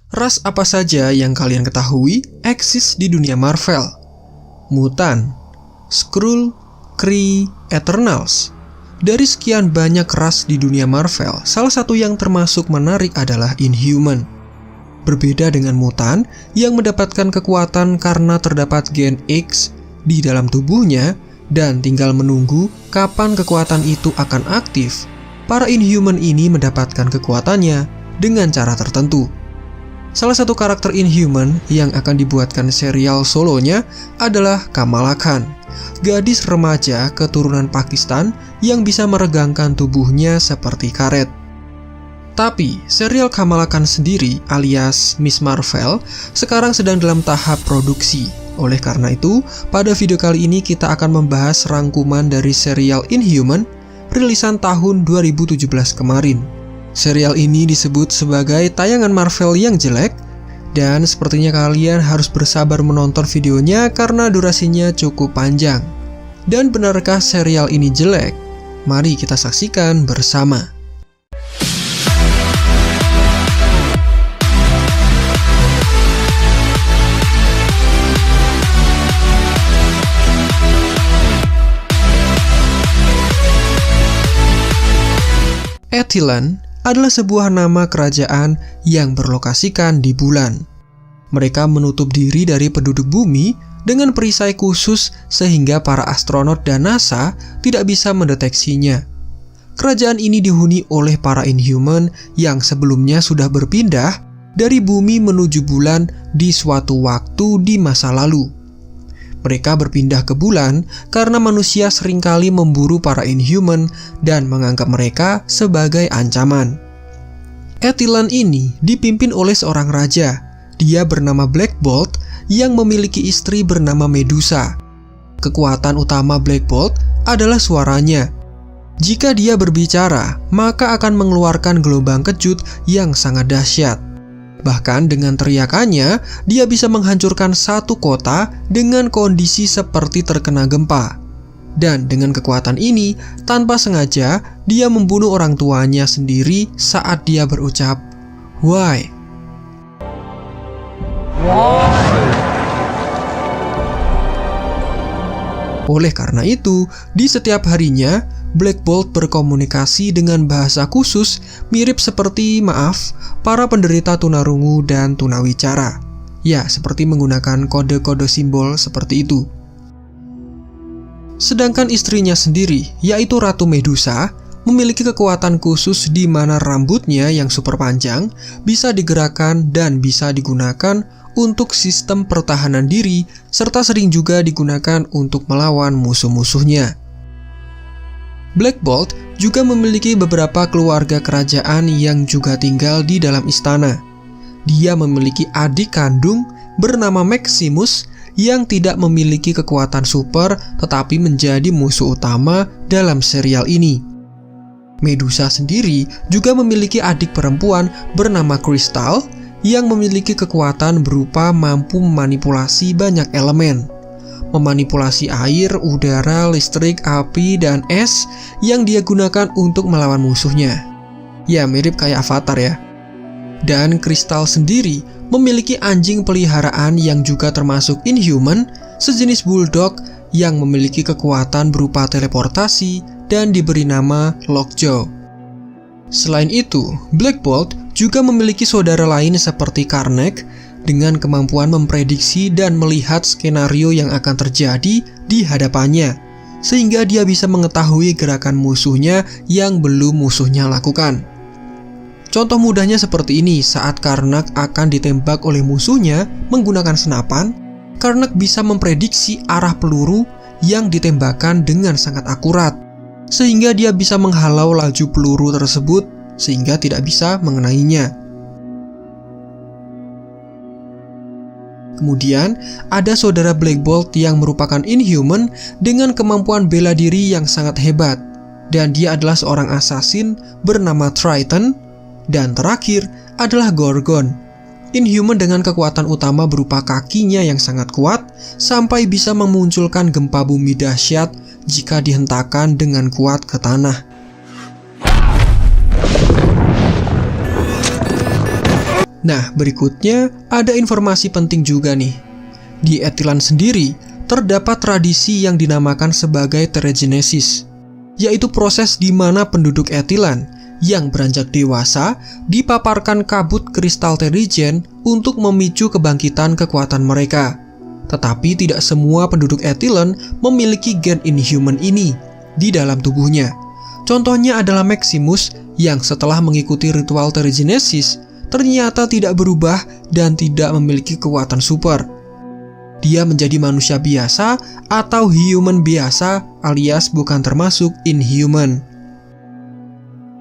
Ras apa saja yang kalian ketahui eksis di dunia Marvel? Mutan, Skrull, Kree, Eternals. Dari sekian banyak ras di dunia Marvel, salah satu yang termasuk menarik adalah Inhuman. Berbeda dengan mutan yang mendapatkan kekuatan karena terdapat gen X di dalam tubuhnya dan tinggal menunggu kapan kekuatan itu akan aktif, para Inhuman ini mendapatkan kekuatannya dengan cara tertentu. Salah satu karakter Inhuman yang akan dibuatkan serial solonya adalah Kamala Khan, gadis remaja keturunan Pakistan yang bisa meregangkan tubuhnya seperti karet. Tapi, serial Kamala Khan sendiri alias Miss Marvel sekarang sedang dalam tahap produksi. Oleh karena itu, pada video kali ini kita akan membahas rangkuman dari serial Inhuman rilisan tahun 2017 kemarin. Serial ini disebut sebagai tayangan Marvel yang jelek, dan sepertinya kalian harus bersabar menonton videonya karena durasinya cukup panjang. Dan benarkah serial ini jelek? Mari kita saksikan bersama. Attilan adalah sebuah nama kerajaan yang berlokasikan di bulan. Mereka menutup diri dari penduduk bumi dengan perisai khusus sehingga para astronot dan NASA tidak bisa mendeteksinya. Kerajaan ini dihuni oleh para Inhuman yang sebelumnya sudah berpindah dari bumi menuju bulan di suatu waktu di masa lalu. Mereka berpindah ke bulan karena manusia seringkali memburu para Inhuman dan menganggap mereka sebagai ancaman. Attilan ini dipimpin oleh seorang raja. Dia bernama Black Bolt yang memiliki istri bernama Medusa. Kekuatan utama Black Bolt adalah suaranya. Jika dia berbicara, maka akan mengeluarkan gelombang kejut yang sangat dahsyat. Bahkan dengan teriakannya, dia bisa menghancurkan satu kota dengan kondisi seperti terkena gempa. Dan dengan kekuatan ini, tanpa sengaja, dia membunuh orang tuanya sendiri saat dia berucap, "Why?" Oleh karena itu, di setiap harinya, Black Bolt berkomunikasi dengan bahasa khusus mirip seperti maaf para penderita tunarungu dan tunawicara. Ya, seperti menggunakan kode-kode simbol seperti itu. Sedangkan istrinya sendiri, yaitu Ratu Medusa, memiliki kekuatan khusus di mana rambutnya yang super panjang bisa digerakkan dan bisa digunakan untuk sistem pertahanan diri, serta sering juga digunakan untuk melawan musuh-musuhnya. Black Bolt juga memiliki beberapa keluarga kerajaan yang juga tinggal di dalam istana. Dia memiliki adik kandung bernama Maximus yang tidak memiliki kekuatan super tetapi menjadi musuh utama dalam serial ini. Medusa sendiri juga memiliki adik perempuan bernama Crystal yang memiliki kekuatan berupa mampu memanipulasi banyak elemen. Memanipulasi air, udara, listrik, api, dan es yang dia gunakan untuk melawan musuhnya. Ya, mirip kayak Avatar ya. Dan Crystal sendiri memiliki anjing peliharaan yang juga termasuk Inhuman, sejenis bulldog yang memiliki kekuatan berupa teleportasi dan diberi nama Lockjaw. Selain itu, Black Bolt juga memiliki saudara lain seperti Karnak dengan kemampuan memprediksi dan melihat skenario yang akan terjadi di hadapannya, sehingga dia bisa mengetahui gerakan musuhnya yang belum musuhnya lakukan. Contoh mudahnya seperti ini, saat Karnak akan ditembak oleh musuhnya menggunakan senapan, Karnak bisa memprediksi arah peluru yang ditembakkan dengan sangat akurat, sehingga dia bisa menghalau laju peluru tersebut sehingga tidak bisa mengenainya. Kemudian, ada saudara Black Bolt yang merupakan Inhuman dengan kemampuan bela diri yang sangat hebat, dan dia adalah seorang assassin bernama Triton. Dan terakhir adalah Gorgon, Inhuman dengan kekuatan utama berupa kakinya yang sangat kuat sampai bisa memunculkan gempa bumi dahsyat jika dihentakkan dengan kuat ke tanah. Nah, berikutnya ada informasi penting juga nih. Di Etilan sendiri, terdapat tradisi yang dinamakan sebagai Theregenesis, yaitu proses di mana penduduk Etilan yang beranjak dewasa dipaparkan kabut kristal Terrigen untuk memicu kebangkitan kekuatan mereka. Tetapi tidak semua penduduk Etilan memiliki gen Inhuman ini di dalam tubuhnya. Contohnya adalah Maximus yang setelah mengikuti ritual Theregenesis ternyata tidak berubah dan tidak memiliki kekuatan super. Dia menjadi manusia biasa atau human biasa alias bukan termasuk inhuman.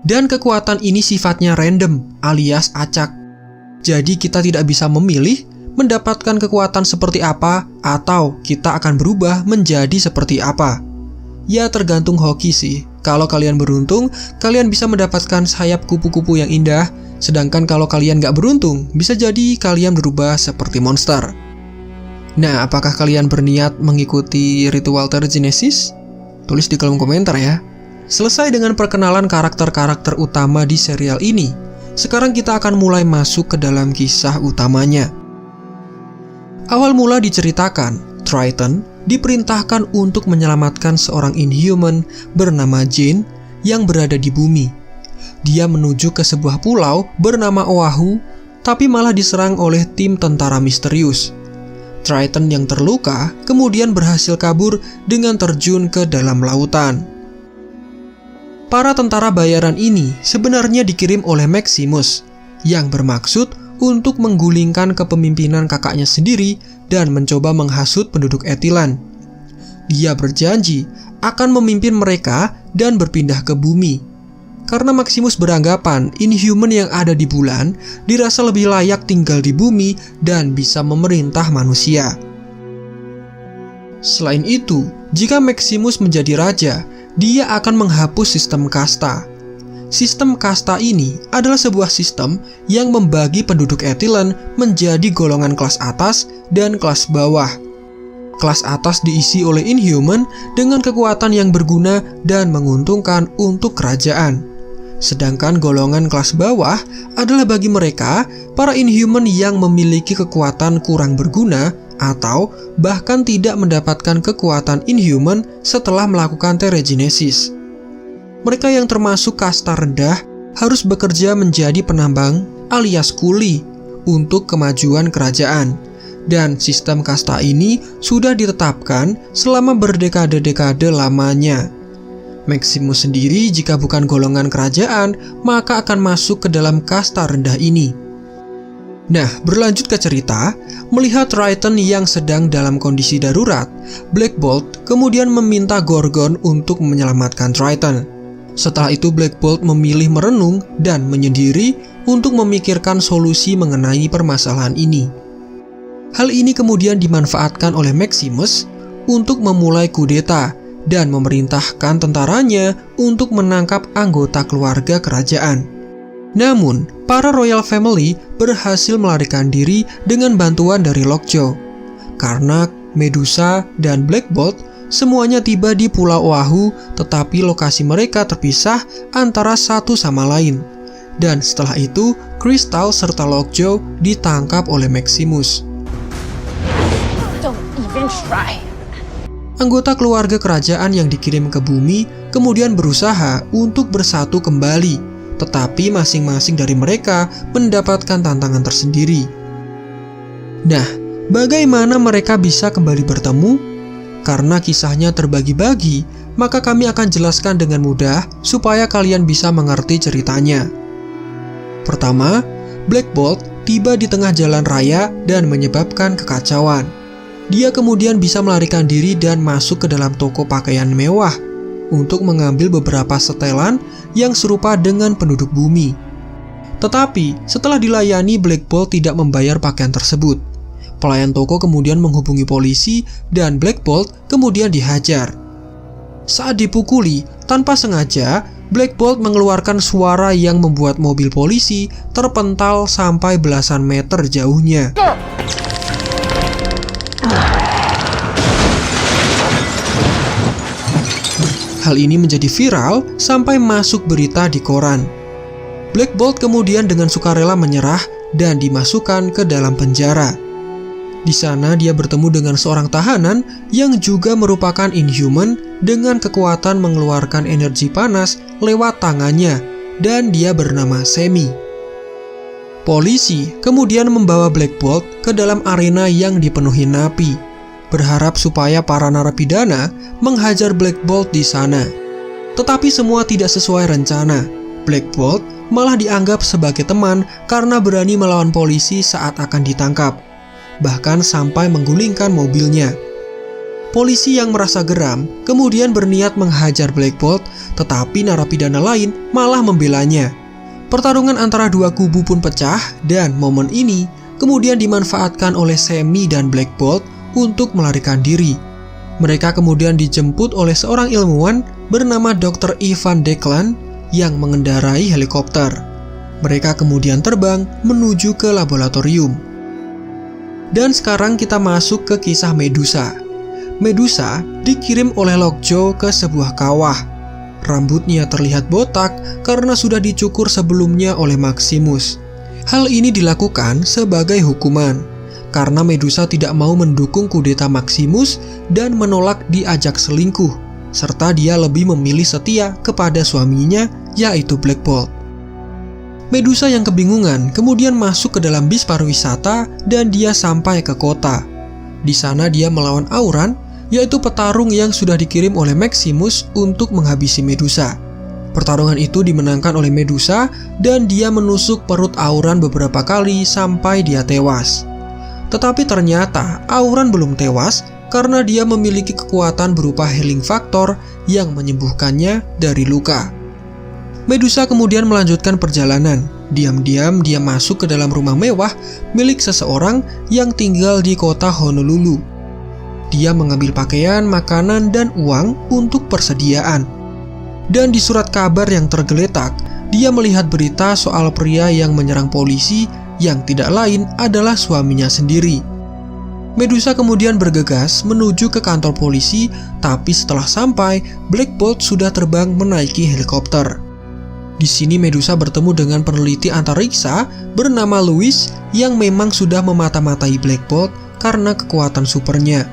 Dan kekuatan ini sifatnya random alias acak. Jadi kita tidak bisa memilih mendapatkan kekuatan seperti apa atau kita akan berubah menjadi seperti apa. Ya tergantung hoki sih. Kalau kalian beruntung, kalian bisa mendapatkan sayap kupu-kupu yang indah. Sedangkan kalau kalian gak beruntung, bisa jadi kalian berubah seperti monster. Nah, apakah kalian berniat mengikuti ritual Theregenesis? Tulis di kolom komentar ya. Selesai dengan perkenalan karakter-karakter utama di serial ini, sekarang kita akan mulai masuk ke dalam kisah utamanya. Awal mula diceritakan, Triton diperintahkan untuk menyelamatkan seorang Inhuman bernama Jane yang berada di bumi. Dia menuju ke sebuah pulau bernama Oahu, tapi malah diserang oleh tim tentara misterius. Triton yang terluka kemudian berhasil kabur dengan terjun ke dalam lautan. Para tentara bayaran ini sebenarnya dikirim oleh Maximus, yang bermaksud untuk menggulingkan kepemimpinan kakaknya sendiri dan mencoba menghasut penduduk Etilan. Dia berjanji akan memimpin mereka dan berpindah ke bumi. Karena Maximus beranggapan Inhuman yang ada di bulan dirasa lebih layak tinggal di bumi dan bisa memerintah manusia. Selain itu, jika Maximus menjadi raja, dia akan menghapus sistem kasta. Sistem kasta ini adalah sebuah sistem yang membagi penduduk Etilan menjadi golongan kelas atas dan kelas bawah. Kelas atas diisi oleh Inhuman dengan kekuatan yang berguna dan menguntungkan untuk kerajaan. Sedangkan golongan kelas bawah adalah bagi mereka para Inhuman yang memiliki kekuatan kurang berguna atau bahkan tidak mendapatkan kekuatan Inhuman setelah melakukan Theregenesis. Mereka yang termasuk kasta rendah harus bekerja menjadi penambang alias kuli untuk kemajuan kerajaan. Dan sistem kasta ini sudah ditetapkan selama berdekade-dekade lamanya. Maximus sendiri jika bukan golongan kerajaan, maka akan masuk ke dalam kasta rendah ini. Nah, berlanjut ke cerita, melihat Triton yang sedang dalam kondisi darurat, Black Bolt kemudian meminta Gorgon untuk menyelamatkan Triton. Setelah itu Black Bolt memilih merenung dan menyendiri untuk memikirkan solusi mengenai permasalahan ini. Hal ini kemudian dimanfaatkan oleh Maximus untuk memulai kudeta dan memerintahkan tentaranya untuk menangkap anggota keluarga kerajaan. Namun, para royal family berhasil melarikan diri dengan bantuan dari Lockjaw. Karena Medusa dan Black Bolt semuanya tiba di Pulau Oahu, tetapi lokasi mereka terpisah antara satu sama lain. Dan setelah itu, Crystal serta Lockjaw ditangkap oleh Maximus. Don't even try. Anggota keluarga kerajaan yang dikirim ke bumi kemudian berusaha untuk bersatu kembali, tetapi masing-masing dari mereka mendapatkan tantangan tersendiri. Nah, bagaimana mereka bisa kembali bertemu? Karena kisahnya terbagi-bagi, maka kami akan jelaskan dengan mudah supaya kalian bisa mengerti ceritanya. Pertama, Black Bolt tiba di tengah jalan raya dan menyebabkan kekacauan. Dia kemudian bisa melarikan diri dan masuk ke dalam toko pakaian mewah untuk mengambil beberapa setelan yang serupa dengan penduduk bumi. Tetapi setelah dilayani, Black Bolt tidak membayar pakaian tersebut. Pelayan toko kemudian menghubungi polisi dan Black Bolt kemudian dihajar. Saat dipukuli, tanpa sengaja, Black Bolt mengeluarkan suara yang membuat mobil polisi terpental sampai belasan meter jauhnya. Hal ini menjadi viral sampai masuk berita di koran. Black Bolt kemudian dengan sukarela menyerah dan dimasukkan ke dalam penjara. Di sana dia bertemu dengan seorang tahanan yang juga merupakan Inhuman dengan kekuatan mengeluarkan energi panas lewat tangannya, dan dia bernama Semi. Polisi kemudian membawa Black Bolt ke dalam arena yang dipenuhi napi, berharap supaya para narapidana menghajar Black Bolt di sana. Tetapi semua tidak sesuai rencana. Black Bolt malah dianggap sebagai teman karena berani melawan polisi saat akan ditangkap, bahkan sampai menggulingkan mobilnya. Polisi yang merasa geram kemudian berniat menghajar Black Bolt, tetapi narapidana lain malah membelanya. Pertarungan antara dua kubu pun pecah, dan momen ini kemudian dimanfaatkan oleh Semi dan Black Bolt untuk melarikan diri. Mereka kemudian dijemput oleh seorang ilmuwan bernama Dr. Ivan Declan yang mengendarai helikopter. Mereka kemudian terbang menuju ke laboratorium. Dan sekarang kita masuk ke kisah Medusa. Medusa dikirim oleh Lockjaw ke sebuah kawah. Rambutnya terlihat botak karena sudah dicukur sebelumnya oleh Maximus. Hal ini dilakukan sebagai hukuman karena Medusa tidak mau mendukung kudeta Maximus dan menolak diajak selingkuh, serta dia lebih memilih setia kepada suaminya, yaitu Black Bolt. Medusa yang kebingungan kemudian masuk ke dalam bis pariwisata dan dia sampai ke kota. Di sana dia melawan Auran, yaitu petarung yang sudah dikirim oleh Maximus untuk menghabisi Medusa. Pertarungan itu dimenangkan oleh Medusa dan dia menusuk perut Auran beberapa kali sampai dia tewas. Tetapi ternyata Auran belum tewas karena dia memiliki kekuatan berupa healing factor yang menyembuhkannya dari luka. Medusa kemudian melanjutkan perjalanan. Diam-diam dia masuk ke dalam rumah mewah milik seseorang yang tinggal di kota Honolulu. Dia mengambil pakaian, makanan, dan uang untuk persediaan. Dan di surat kabar yang tergeletak, dia melihat berita soal pria yang menyerang polisi yang tidak lain adalah suaminya sendiri. Medusa kemudian bergegas menuju ke kantor polisi, tapi setelah sampai, Black Bolt sudah terbang menaiki helikopter. Di sini Medusa bertemu dengan peneliti antariksa bernama Louis yang memang sudah memata-matai Black Bolt karena kekuatan supernya.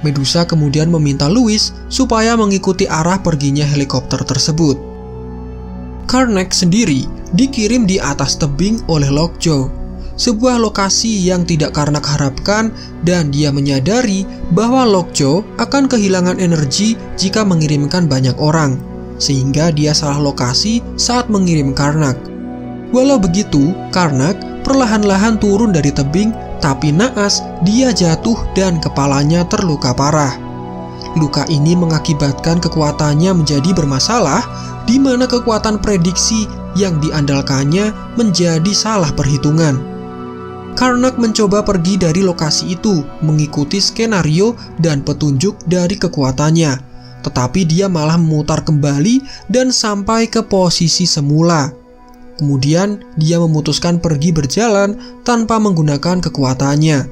Medusa kemudian meminta Louis supaya mengikuti arah perginya helikopter tersebut. Karnak sendiri dikirim di atas tebing oleh Lockjaw, sebuah lokasi yang tidak Karnak harapkan, dan dia menyadari bahwa Lockjaw akan kehilangan energi jika mengirimkan banyak orang, sehingga dia salah lokasi saat mengirim Karnak. Walau begitu, Karnak perlahan-lahan turun dari tebing, tapi naas dia jatuh dan kepalanya terluka parah. Luka ini mengakibatkan kekuatannya menjadi bermasalah, di mana kekuatan prediksi yang diandalkannya menjadi salah perhitungan. Karnak mencoba pergi dari lokasi itu, mengikuti skenario dan petunjuk dari kekuatannya, tetapi dia malah memutar kembali dan sampai ke posisi semula. Kemudian dia memutuskan pergi berjalan tanpa menggunakan kekuatannya.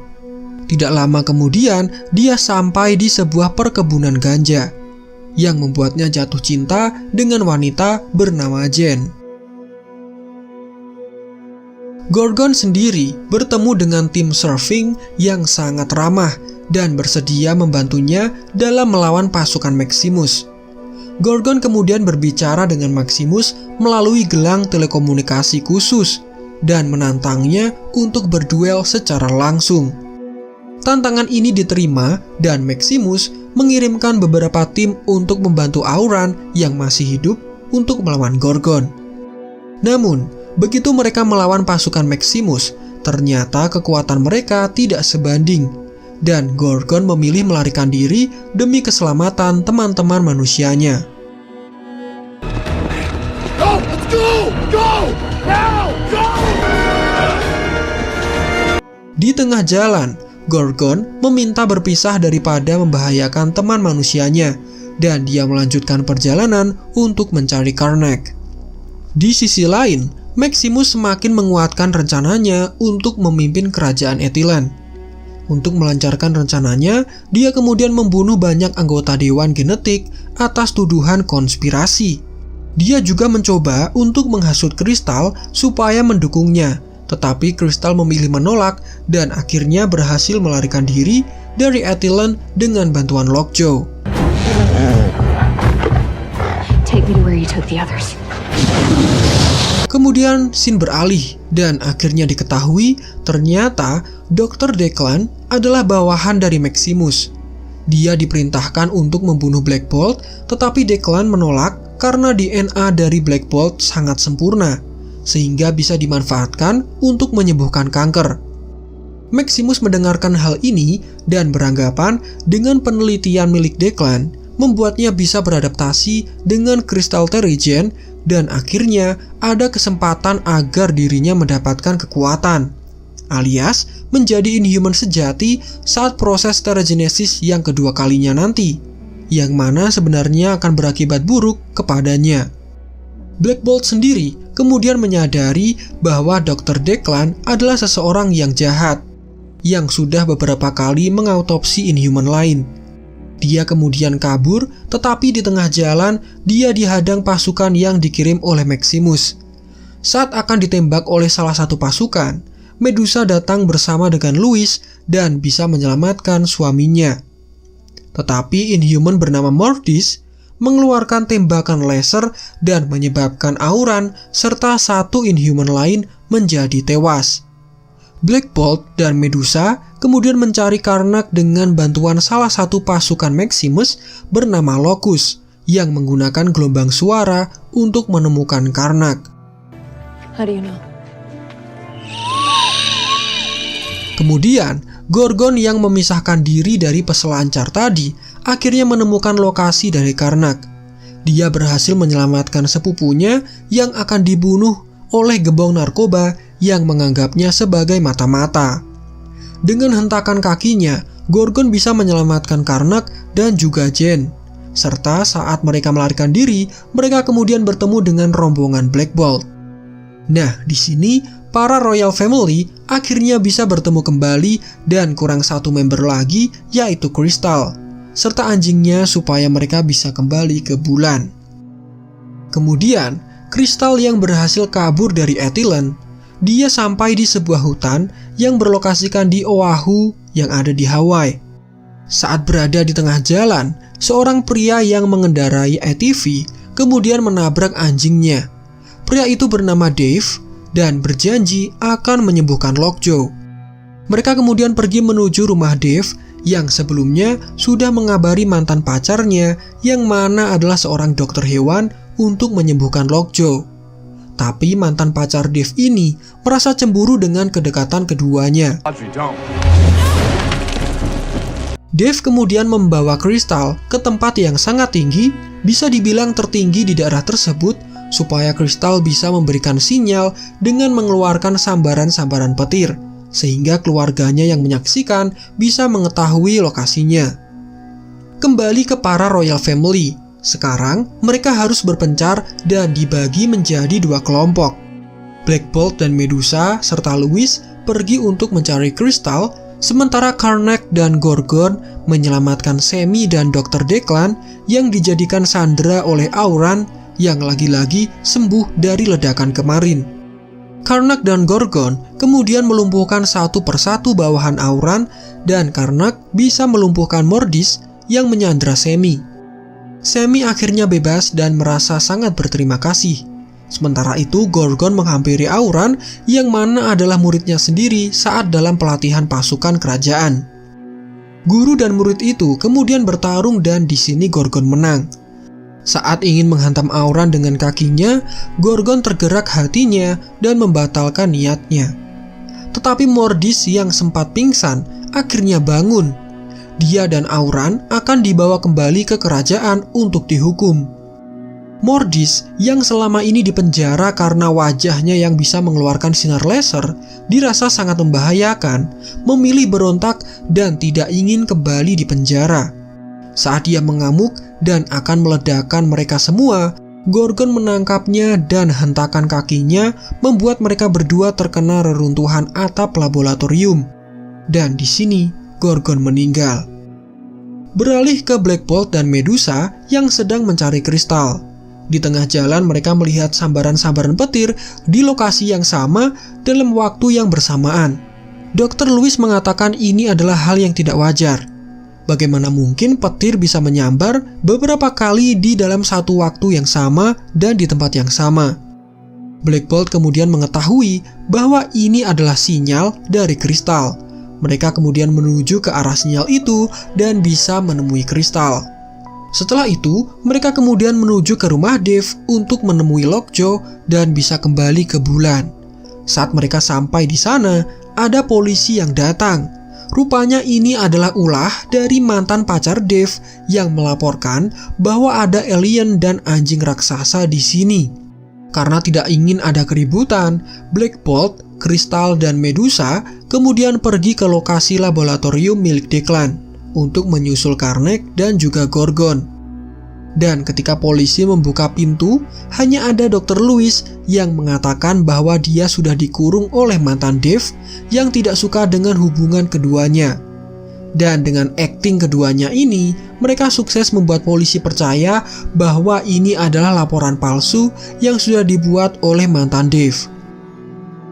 Tidak lama kemudian dia sampai di sebuah perkebunan ganja yang membuatnya jatuh cinta dengan wanita bernama Jen. Gorgon sendiri bertemu dengan tim surfing yang sangat ramah dan bersedia membantunya dalam melawan pasukan Maximus. Gorgon kemudian berbicara dengan Maximus melalui gelang telekomunikasi khusus dan menantangnya untuk berduel secara langsung. Tantangan ini diterima dan Maximus mengirimkan beberapa tim untuk membantu Auran yang masih hidup untuk melawan Gorgon. Namun, begitu mereka melawan pasukan Maximus, ternyata kekuatan mereka tidak sebanding, dan Gorgon memilih melarikan diri demi keselamatan teman-teman manusianya. Go! Let's go! Go! Now! Go! Di tengah jalan, Gorgon meminta berpisah daripada membahayakan teman manusianya, dan dia melanjutkan perjalanan untuk mencari Karnak. Di sisi lain, Maximus semakin menguatkan rencananya untuk memimpin kerajaan Etilan. Untuk melancarkan rencananya, dia kemudian membunuh banyak anggota Dewan Genetik atas tuduhan konspirasi. Dia juga mencoba untuk menghasut Kristal supaya mendukungnya, Tetapi Crystal memilih menolak dan akhirnya berhasil melarikan diri dari Attilan dengan bantuan Lockjaw. Take me to where you took the others. Kemudian scene beralih dan akhirnya diketahui ternyata Dr. Declan adalah bawahan dari Maximus. Dia diperintahkan untuk membunuh Black Bolt, tetapi Declan menolak karena DNA dari Black Bolt sangat sempurna, sehingga bisa dimanfaatkan untuk menyembuhkan kanker. Maximus mendengarkan hal ini dan beranggapan dengan penelitian milik Declan membuatnya bisa beradaptasi dengan kristal Terrigen dan akhirnya ada kesempatan agar dirinya mendapatkan kekuatan, alias menjadi Inhuman sejati saat proses Terrigenesis yang kedua kalinya nanti, yang mana sebenarnya akan berakibat buruk kepadanya. Black Bolt sendiri kemudian menyadari bahwa Dr. Declan adalah seseorang yang jahat, yang sudah beberapa kali mengautopsi Inhuman lain. Dia kemudian kabur, tetapi di tengah jalan dia dihadang pasukan yang dikirim oleh Maximus. Saat akan ditembak oleh salah satu pasukan, Medusa datang bersama dengan Louis dan bisa menyelamatkan suaminya. Tetapi Inhuman bernama Mordis mengeluarkan tembakan laser dan menyebabkan Auran serta satu Inhuman lain menjadi tewas. Black Bolt dan Medusa kemudian mencari Karnak dengan bantuan salah satu pasukan Maximus bernama Locus yang menggunakan gelombang suara untuk menemukan Karnak. How do you know? Kemudian, Gorgon yang memisahkan diri dari peselancar tadi akhirnya menemukan lokasi dari Karnak. Dia berhasil menyelamatkan sepupunya yang akan dibunuh oleh gembong narkoba yang menganggapnya sebagai mata-mata. Dengan hentakan kakinya, Gorgon bisa menyelamatkan Karnak dan juga Jen. Serta saat mereka melarikan diri, mereka kemudian bertemu dengan rombongan Black Bolt. Nah, di sini para Royal Family akhirnya bisa bertemu kembali dan kurang satu member lagi, yaitu Crystal, serta anjingnya supaya mereka bisa kembali ke bulan. Kemudian, Crystal yang berhasil kabur dari Attilan, dia sampai di sebuah hutan yang berlokasikan di Oahu yang ada di Hawaii. Saat berada di tengah jalan, seorang pria yang mengendarai ATV kemudian menabrak anjingnya. Pria itu bernama Dave dan berjanji akan menyembuhkan Lockjaw. Mereka kemudian pergi menuju rumah Dave yang sebelumnya sudah mengabari mantan pacarnya yang mana adalah seorang dokter hewan untuk menyembuhkan Lockjaw. Tapi mantan pacar Dave ini merasa cemburu dengan kedekatan keduanya. Dave kemudian membawa Crystal ke tempat yang sangat tinggi, bisa dibilang tertinggi di daerah tersebut, supaya Crystal bisa memberikan sinyal dengan mengeluarkan sambaran-sambaran petir, sehingga keluarganya yang menyaksikan bisa mengetahui lokasinya. Kembali ke para Royal Family. Sekarang mereka harus berpencar dan dibagi menjadi dua kelompok. Black Bolt dan Medusa serta Louis pergi untuk mencari Crystal, sementara Karnak dan Gorgon menyelamatkan Semi dan Dr. Declan yang dijadikan sandera oleh Auran yang lagi-lagi sembuh dari ledakan kemarin. Karnak dan Gorgon kemudian melumpuhkan satu persatu bawahan Auran dan Karnak bisa melumpuhkan Mordis yang menyandera Semi. Semi akhirnya bebas dan merasa sangat berterima kasih. Sementara itu Gorgon menghampiri Auran yang mana adalah muridnya sendiri saat dalam pelatihan pasukan kerajaan. Guru dan murid itu kemudian bertarung dan di sini Gorgon menang. Saat ingin menghantam Auran dengan kakinya, Gorgon tergerak hatinya dan membatalkan niatnya. Tetapi Mordis yang sempat pingsan akhirnya bangun. Dia dan Auran akan dibawa kembali ke kerajaan untuk dihukum. Mordis yang selama ini dipenjara karena wajahnya yang bisa mengeluarkan sinar laser dirasa sangat membahayakan, memilih berontak dan tidak ingin kembali di penjara. Saat dia mengamuk dan akan meledakkan mereka semua, Gorgon menangkapnya dan hentakan kakinya membuat mereka berdua terkena reruntuhan atap laboratorium. Dan di sini Gorgon meninggal. Beralih ke Black Bolt dan Medusa yang sedang mencari kristal. Di tengah jalan mereka melihat sambaran-sambaran petir di lokasi yang sama dalam waktu yang bersamaan. Dr. Lewis mengatakan ini adalah hal yang tidak wajar. Bagaimana mungkin petir bisa menyambar beberapa kali di dalam satu waktu yang sama dan di tempat yang sama? Black Bolt kemudian mengetahui bahwa ini adalah sinyal dari kristal. Mereka kemudian menuju ke arah sinyal itu dan bisa menemui kristal. Setelah itu, mereka kemudian menuju ke rumah Dave untuk menemui Lockjaw dan bisa kembali ke bulan. Saat mereka sampai di sana, ada polisi yang datang. Rupanya ini adalah ulah dari mantan pacar Dave yang melaporkan bahwa ada alien dan anjing raksasa di sini. Karena tidak ingin ada keributan, Black Bolt, Crystal, dan Medusa kemudian pergi ke lokasi laboratorium milik Declan untuk menyusul Karnak dan juga Gorgon. Dan ketika polisi membuka pintu, hanya ada Dr. Lewis yang mengatakan bahwa dia sudah dikurung oleh mantan Dave yang tidak suka dengan hubungan keduanya. Dan dengan akting keduanya ini, mereka sukses membuat polisi percaya bahwa ini adalah laporan palsu yang sudah dibuat oleh mantan Dave.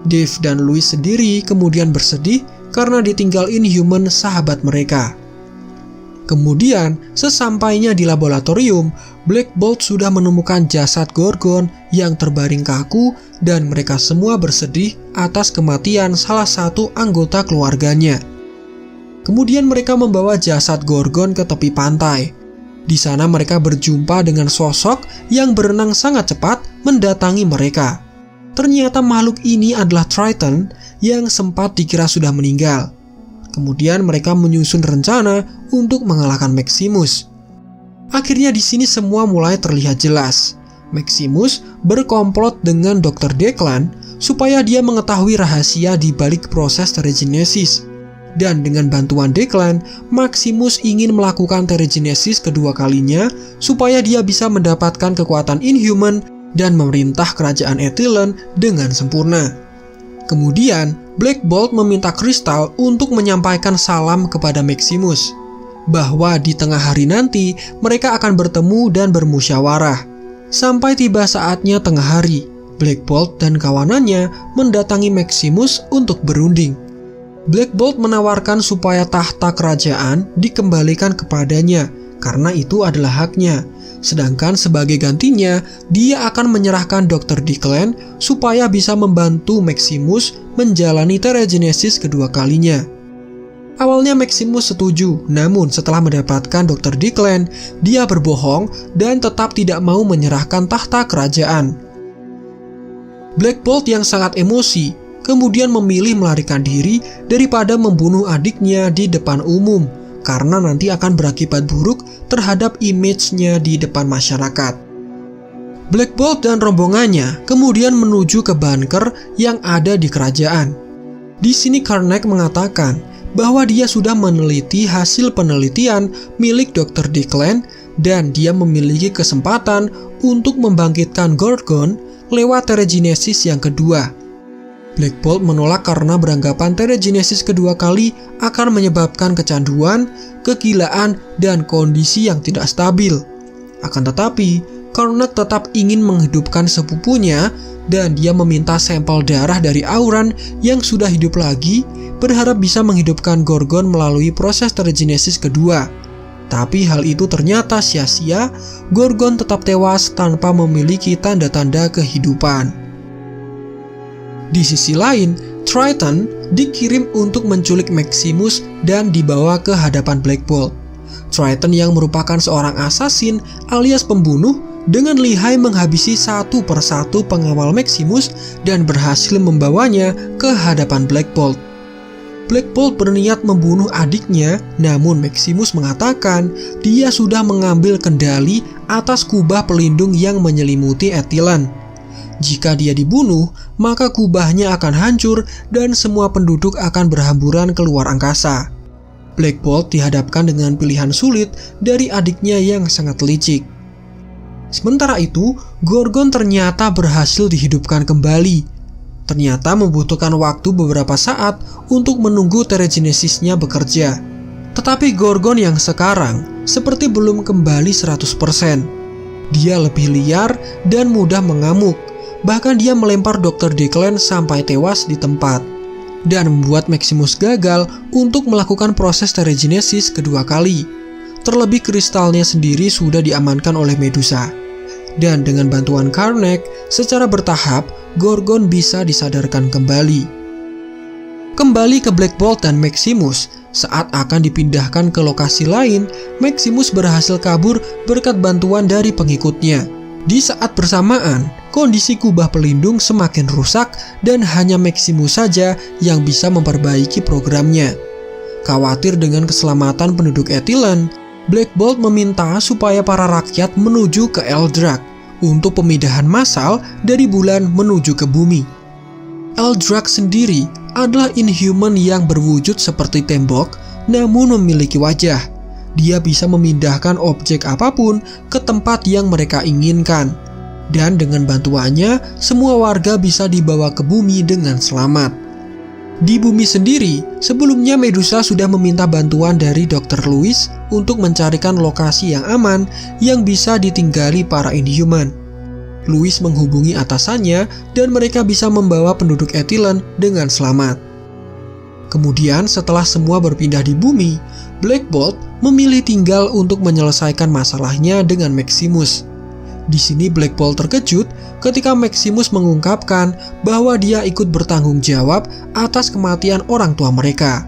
Dave dan Lewis sendiri kemudian bersedih karena ditinggal Inhuman sahabat mereka. Kemudian, sesampainya di laboratorium, Black Bolt sudah menemukan jasad Gorgon yang terbaring kaku dan mereka semua bersedih atas kematian salah satu anggota keluarganya. Kemudian mereka membawa jasad Gorgon ke tepi pantai. Di sana mereka berjumpa dengan sosok yang berenang sangat cepat mendatangi mereka. Ternyata makhluk ini adalah Triton yang sempat dikira sudah meninggal. Kemudian mereka menyusun rencana untuk mengalahkan Maximus. Akhirnya di sini semua mulai terlihat jelas. Maximus berkomplot dengan Dr. Declan supaya dia mengetahui rahasia di balik proses Terrigenesis. Dan dengan bantuan Declan, Maximus ingin melakukan Terrigenesis kedua kalinya supaya dia bisa mendapatkan kekuatan Inhuman dan memerintah kerajaan Ethylene dengan sempurna. Kemudian, Black Bolt meminta Crystal untuk menyampaikan salam kepada Maximus, bahwa di tengah hari nanti mereka akan bertemu dan bermusyawarah. Sampai tiba saatnya tengah hari, Black Bolt dan kawanannya mendatangi Maximus untuk berunding. Black Bolt menawarkan supaya tahta kerajaan dikembalikan kepadanya, karena itu adalah haknya. Sedangkan sebagai gantinya, dia akan menyerahkan Dr. Declan supaya bisa membantu Maximus menjalani Terrigenesis kedua kalinya. Awalnya Maximus setuju, namun setelah mendapatkan Dr. Declan, dia berbohong dan tetap tidak mau menyerahkan tahta kerajaan. Black Bolt yang sangat emosi, kemudian memilih melarikan diri daripada membunuh adiknya di depan umum, karena nanti akan berakibat buruk terhadap image-nya di depan masyarakat. Black Bolt dan rombongannya kemudian menuju ke bunker yang ada di kerajaan. Di sini Karnak mengatakan bahwa dia sudah meneliti hasil penelitian milik Dr. Declan dan dia memiliki kesempatan untuk membangkitkan Gorgon lewat Terrigenesis yang kedua. Black Bolt menolak karena beranggapan Terrigenesis kedua kali akan menyebabkan kecanduan, kegilaan, dan kondisi yang tidak stabil. Akan tetapi, Karnak tetap ingin menghidupkan sepupunya dan dia meminta sampel darah dari Auran yang sudah hidup lagi, berharap bisa menghidupkan Gorgon melalui proses Terrigenesis kedua. Tapi hal itu ternyata sia-sia, Gorgon tetap tewas tanpa memiliki tanda-tanda kehidupan. Di sisi lain, Triton dikirim untuk menculik Maximus dan dibawa ke hadapan Black Bolt. Triton yang merupakan seorang assassin alias pembunuh dengan lihai menghabisi satu persatu pengawal Maximus dan berhasil membawanya ke hadapan Black Bolt. Black Bolt berniat membunuh adiknya, namun Maximus mengatakan dia sudah mengambil kendali atas kubah pelindung yang menyelimuti Ethylene. Jika dia dibunuh, maka kubahnya akan hancur dan semua penduduk akan berhamburan keluar angkasa. Black Bolt dihadapkan dengan pilihan sulit dari adiknya yang sangat licik. Sementara itu, Gorgon ternyata berhasil dihidupkan kembali. Ternyata membutuhkan waktu beberapa saat untuk menunggu Terrigenesisnya bekerja. Tetapi Gorgon yang sekarang seperti belum kembali 100%. Dia lebih liar dan mudah mengamuk. Bahkan dia melempar Dr. Declan sampai tewas di tempat. Dan membuat Maximus gagal untuk melakukan proses stereogenesis kedua kali. Terlebih kristalnya sendiri sudah diamankan oleh Medusa. Dan dengan bantuan Karnak, secara bertahap, Gorgon bisa disadarkan kembali. Kembali ke Black Bolt dan Maximus, saat akan dipindahkan ke lokasi lain, Maximus berhasil kabur berkat bantuan dari pengikutnya. Di saat bersamaan, kondisi kubah pelindung semakin rusak dan hanya Maximus saja yang bisa memperbaiki programnya. Khawatir dengan keselamatan penduduk Etilen, Black Bolt meminta supaya para rakyat menuju ke Eldrak untuk pemindahan massal dari bulan menuju ke bumi. Eldrak sendiri adalah Inhuman yang berwujud seperti tembok namun memiliki wajah. Dia bisa memindahkan objek apapun ke tempat yang mereka inginkan. Dan dengan bantuannya, semua warga bisa dibawa ke bumi dengan selamat. Di bumi sendiri, sebelumnya Medusa sudah meminta bantuan dari Dr. Lewis untuk mencarikan lokasi yang aman yang bisa ditinggali para Inhuman. Lewis menghubungi atasannya dan mereka bisa membawa penduduk Etilen dengan selamat. Kemudian setelah semua berpindah di bumi, Black Bolt memilih tinggal untuk menyelesaikan masalahnya dengan Maximus. Di sini Black Bolt terkejut ketika Maximus mengungkapkan bahwa dia ikut bertanggung jawab atas kematian orang tua mereka.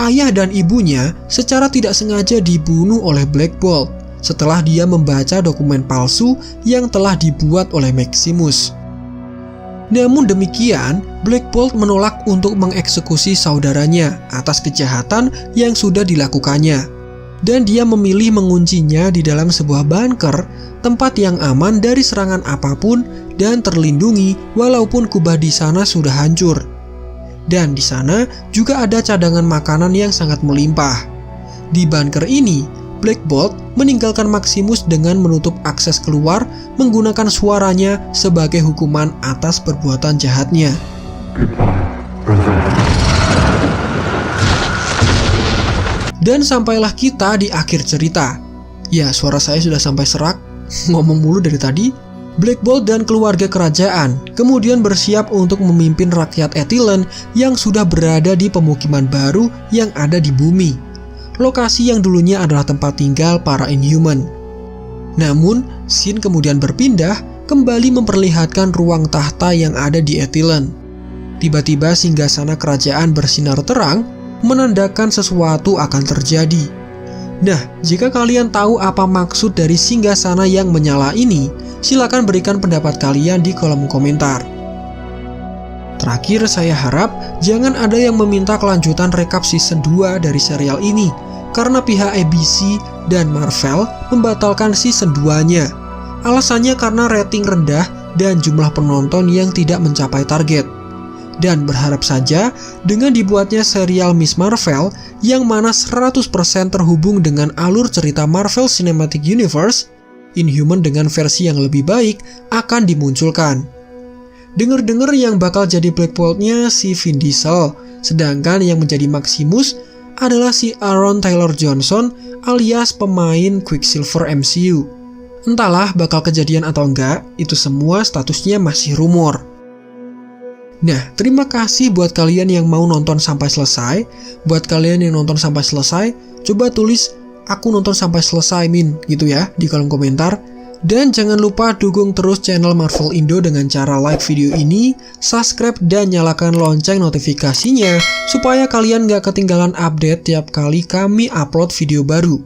Ayah dan ibunya secara tidak sengaja dibunuh oleh Black Bolt setelah dia membaca dokumen palsu yang telah dibuat oleh Maximus. Namun demikian, Black Bolt menolak untuk mengeksekusi saudaranya atas kejahatan yang sudah dilakukannya. Dan dia memilih menguncinya di dalam sebuah bunker, tempat yang aman dari serangan apapun dan terlindungi walaupun kubah di sana sudah hancur. Dan di sana juga ada cadangan makanan yang sangat melimpah. Di bunker ini, Black Bolt meninggalkan Maximus dengan menutup akses keluar menggunakan suaranya sebagai hukuman atas perbuatan jahatnya. Dan sampailah kita di akhir cerita. Ya, suara saya sudah sampai serak, ngomong mulu dari tadi. Black Bolt dan keluarga kerajaan kemudian bersiap untuk memimpin rakyat Etilen yang sudah berada di pemukiman baru yang ada di bumi. Lokasi yang dulunya adalah tempat tinggal para Inhuman. Namun, scene kemudian berpindah kembali memperlihatkan ruang tahta yang ada di Etilen. Tiba-tiba singgasana kerajaan bersinar terang, menandakan sesuatu akan terjadi. Nah, jika kalian tahu apa maksud dari singgasana yang menyala ini, silakan berikan pendapat kalian di kolom komentar. Terakhir, saya harap jangan ada yang meminta kelanjutan rekap season 2 dari serial ini, karena pihak ABC dan Marvel membatalkan season 2-nya. Alasannya karena rating rendah dan jumlah penonton yang tidak mencapai target. Dan berharap saja dengan dibuatnya serial Miss Marvel yang mana 100% terhubung dengan alur cerita Marvel Cinematic Universe, Inhuman dengan versi yang lebih baik akan dimunculkan. Dengar-dengar yang bakal jadi Black Bolt-nya si Vin Diesel, sedangkan yang menjadi Maximus adalah si Aaron Taylor Johnson alias pemain Quicksilver MCU. Entahlah bakal kejadian atau enggak, itu semua statusnya masih rumor. Nah, terima kasih buat kalian yang mau nonton sampai selesai. Buat kalian yang nonton sampai selesai, coba tulis aku nonton sampai selesai min gitu ya di kolom komentar. Dan jangan lupa dukung terus channel Marvel Indo dengan cara like video ini, subscribe dan nyalakan lonceng notifikasinya supaya kalian gak ketinggalan update tiap kali kami upload video baru.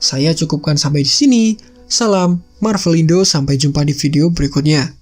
Saya cukupkan sampai di sini. Salam Marvel Indo, sampai jumpa di video berikutnya.